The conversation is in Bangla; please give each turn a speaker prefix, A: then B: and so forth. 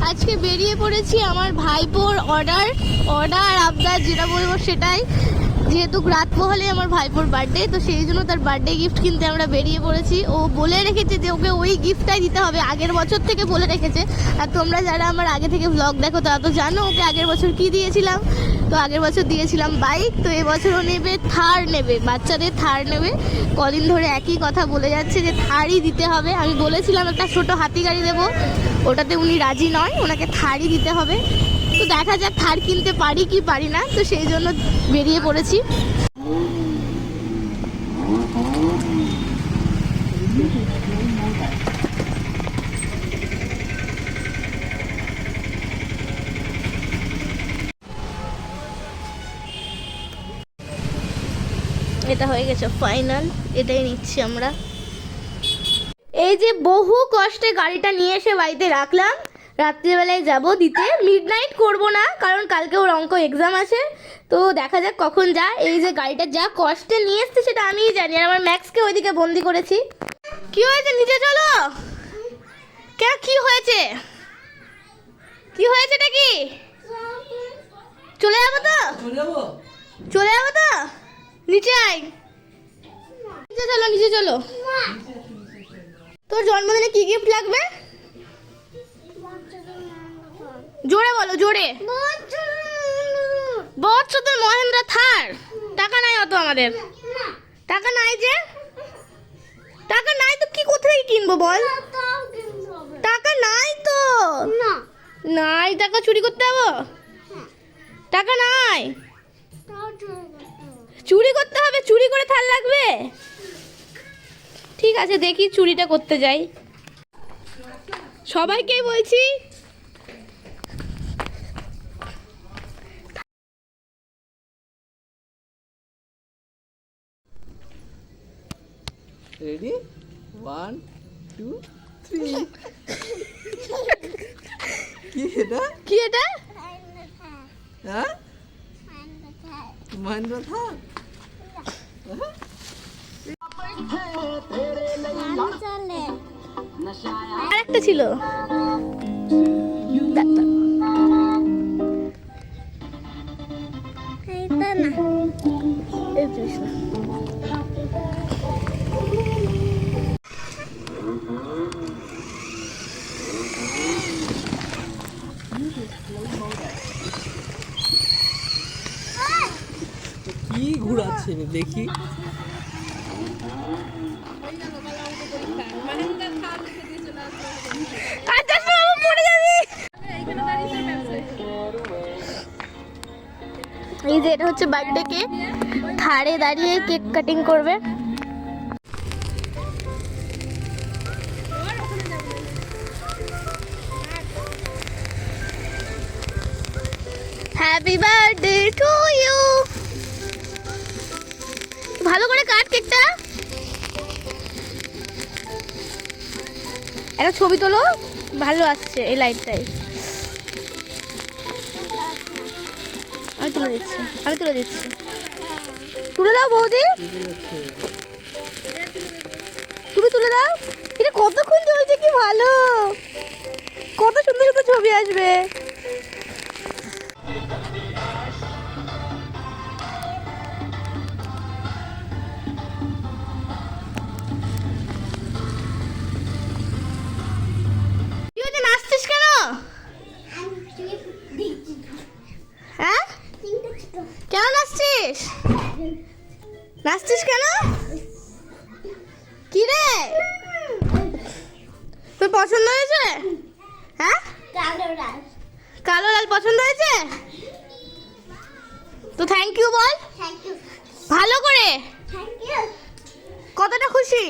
A: আজকে বেরিয়ে পড়েছি আমার ভাইপোর অর্ডার আবদার যেটা বলবো সেটাই। যেহেতু রাত মহলে আমার ভাইপোর বার্থডে, তো সেই জন্য তার বার্থডে গিফট কিনতে আমরা বেরিয়ে পড়েছি। ও বলে রেখেছে যে ওকে ওই গিফটটাই দিতে হবে, আগের বছর থেকে বলে রেখেছে। আর তোমরা যারা আমার আগে থেকে ব্লগ দেখো তারা তো জানো ওকে আগের বছর কি দিয়েছিলাম। তো আগের বছর দিয়েছিলাম বাইক, তো এবছরও নেবে থার, নেবে বাচ্চাদের থার নেবে। কদিন ধরে একই কথা বলে যাচ্ছে যে থারই দিতে হবে। আমি বলেছিলাম একটা ছোট হাতি গাড়ি দেবো, ওটাতে উনি রাজি নয়, ওনাকে থারই দিতে হবে। তো দেখা যাক থার কিনতে পারি কি পারি না, তো সেই জন্য বেরিয়ে পড়েছি। এটা হয়ে গেছে ফাইনাল, এটাই নিচ্ছি আমরা। এই যে বহু কষ্টে গাড়িটা নিয়ে এসে বাড়িতে রাখলাম, রাত্রিবেলায় যাব দিতে। মিডনাইট করব না, কারণ কালকে ওর অঙ্ক এক্সাম আছে। তো দেখা যাক কখন যায়। এই যে গাড়িটা যা কষ্টে নিয়ে এসছে সেটা আমিই জানি, আর আমার ম্যাক্সকে ওইদিকে বন্দি করেছি। কি হয়েছে, নিচে চলো। কেন, কি হয়েছে, কি হয়েছে, এটা কি? চলে যাবো তো, চলে যাবো তো, নিচে আয়, নিচে চলো, নিচে চলো। তোর জন্মদিনে কি গিফট লাগবে? জোরে বলো, জোরে। বছর মহেন্দ্র থার। টাকা নাই অত আমাদের, টাকা নাই যে, টাকা নাই তো কি কোথায় কিনবো বল? টাকা নাই তো, নাই, টাকা চুরি করতে যাবো? টাকা নাই, চুরি করতে হবে, চুরি করে থার লাগবে। ঠিক আছে, দেখি চুরিটা করতে যাই। সবাইকেই বলছি
B: রেডি, 1 2 3। কি এটা,
A: কি এটা?
B: হ্যাঁ, মহেন্দ্র থার।
A: আরেকটা ছিল,
B: কি ঘুরাচ্ছে দেখি।
A: এই যে এটা হচ্ছে বার্থডে কেক, থারে দাঁড়িয়ে কেক কাটিং করবে। Happy birthday to you. ভালো করে কাট কেকটা, একটা ছবি তোলো, ভালো আসছে এই লাইটটাই। আমি তুলে দিচ্ছি, আমি তুলে দিচ্ছি, তুলে দাও বৌদি, তুমি তুলে দাও। এটা কতক্ষণ চলছে, কি ভালো, কত সুন্দর সুন্দর ছবি আসবে। কি হয়েছে, নাচছিস কেন? হ্যাঁ, কেন নাচছিস, নাচছিস কেন? কি রে, তোর পছন্দ হয়েছে? হ্যাঁ, কালো লাল পছন্দ হয়েছে তো থ্যাংক ইউ বল, ভালো করে। কতটা খুশি?